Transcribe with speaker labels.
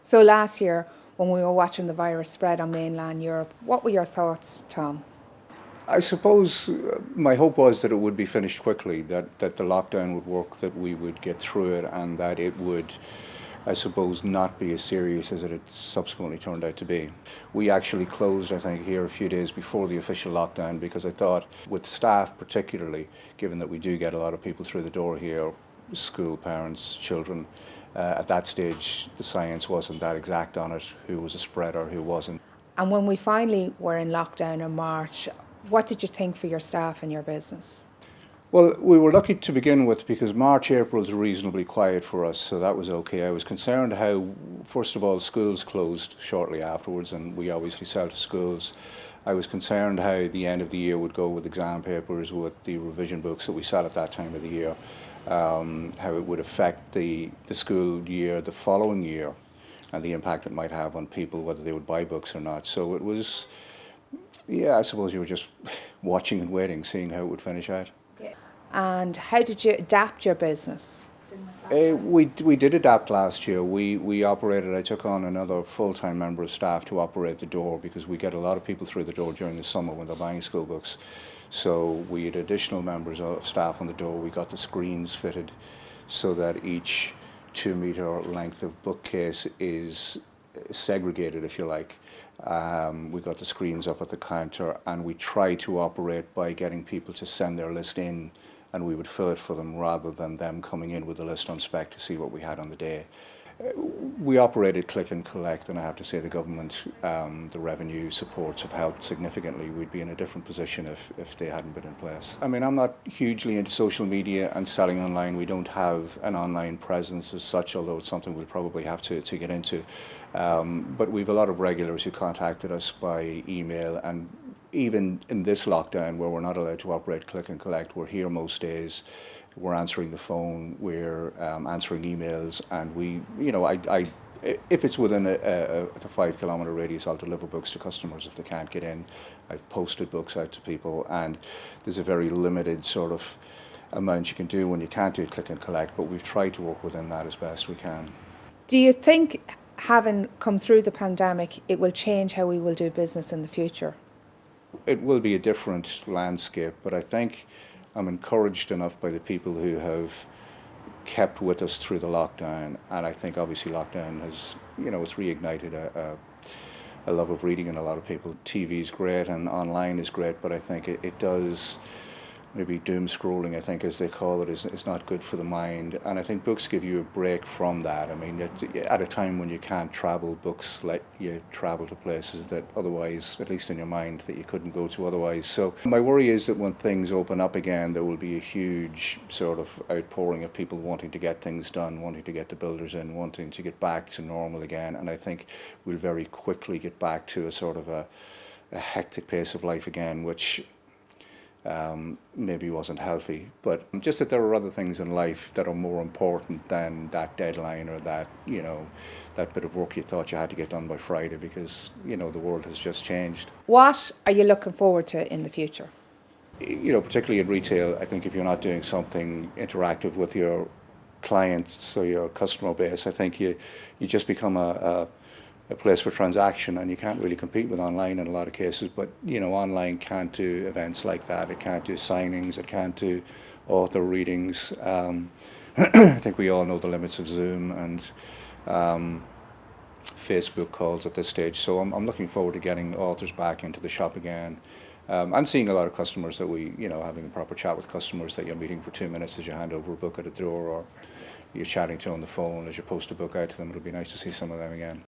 Speaker 1: So last year, when we were watching the virus spread on mainland Europe, what were your thoughts, Tom?
Speaker 2: I suppose my hope was that it would be finished quickly, that the lockdown would work, that we would get through it, and that it would, I suppose, not be as serious as it had subsequently turned out to be. We actually closed, I think, here a few days before the official lockdown because I thought, with staff particularly, given that we do get a lot of people through the door here, school parents, children, at that stage the science wasn't that exact on it, who was a spreader, who wasn't.
Speaker 1: And when we finally were in lockdown in March, what did you think for your staff and your business?
Speaker 2: Well, we were lucky to begin with because March, April is reasonably quiet for us, so that was okay. I was concerned how, first of all, schools closed shortly afterwards, and we obviously sell to schools. I was concerned how the end of the year would go with exam papers, with the revision books that we sell at that time of the year, how it would affect the school year the following year, and the impact it might have on people, whether they would buy books or not. So it was, yeah, I suppose you were just watching and waiting, seeing how it would finish out.
Speaker 1: And how did you adapt your business?
Speaker 2: We did adapt last year. We operated, I took on another full-time member of staff to operate the door because we get a lot of people through the door during the summer when they're buying school books. So we had additional members of staff on the door. We got the screens fitted so that each 2-meter length of bookcase is segregated, if you like. We got the screens up at the counter, and we try to operate by getting people to send their list in, and we would fill it for them rather than them coming in with the list on spec to see what we had on the day. We operated click and collect, and I have to say the government, the revenue supports have helped significantly. We'd be in a different position if they hadn't been in place. I mean, I'm not hugely into social media and selling online. We don't have an online presence as such, although it's something we'll probably have to get into. But we've a lot of regulars who contacted us by email, and even in this lockdown where we're not allowed to operate click and collect, we're here most days. We're answering the phone, we're answering emails, and we, if it's within a 5-kilometre radius, I'll deliver books to customers if they can't get in. I've posted books out to people, and there's a very limited sort of amount you can do when you can't do click and collect, but we've tried to work within that as best we can.
Speaker 1: Do you think, having come through the pandemic, it will change how we will do business in the future?
Speaker 2: It will be a different landscape, but I think I'm encouraged enough by the people who have kept with us through the lockdown, and I think obviously lockdown has, it's reignited a love of reading in a lot of people. TV is great and online is great, but I think it does, maybe doom scrolling, I think as they call it, is not good for the mind, and I think books give you a break from that. I mean, at a time when you can't travel, books let you travel to places that otherwise, at least in your mind, that you couldn't go to otherwise. So my worry is that when things open up again, there will be a huge sort of outpouring of people wanting to get things done, wanting to get the builders in, wanting to get back to normal again, and I think we'll very quickly get back to a sort of a hectic pace of life again, which maybe wasn't healthy, but just that there are other things in life that are more important than that deadline or that, that bit of work you thought you had to get done by Friday because, the world has just changed.
Speaker 1: What are you looking forward to in the future?
Speaker 2: Particularly in retail, I think if you're not doing something interactive with your clients or your customer base, I think you just become a place for transaction, and you can't really compete with online in a lot of cases. But online can't do events like that. It can't do signings. It can't do author readings. I think we all know the limits of Zoom and Facebook calls at this stage. So I'm looking forward to getting authors back into the shop again. I'm seeing a lot of customers that having a proper chat with customers that you're meeting for 2 minutes as you hand over a book at a door, or you're chatting to on the phone as you post a book out to them. It'll be nice to see some of them again.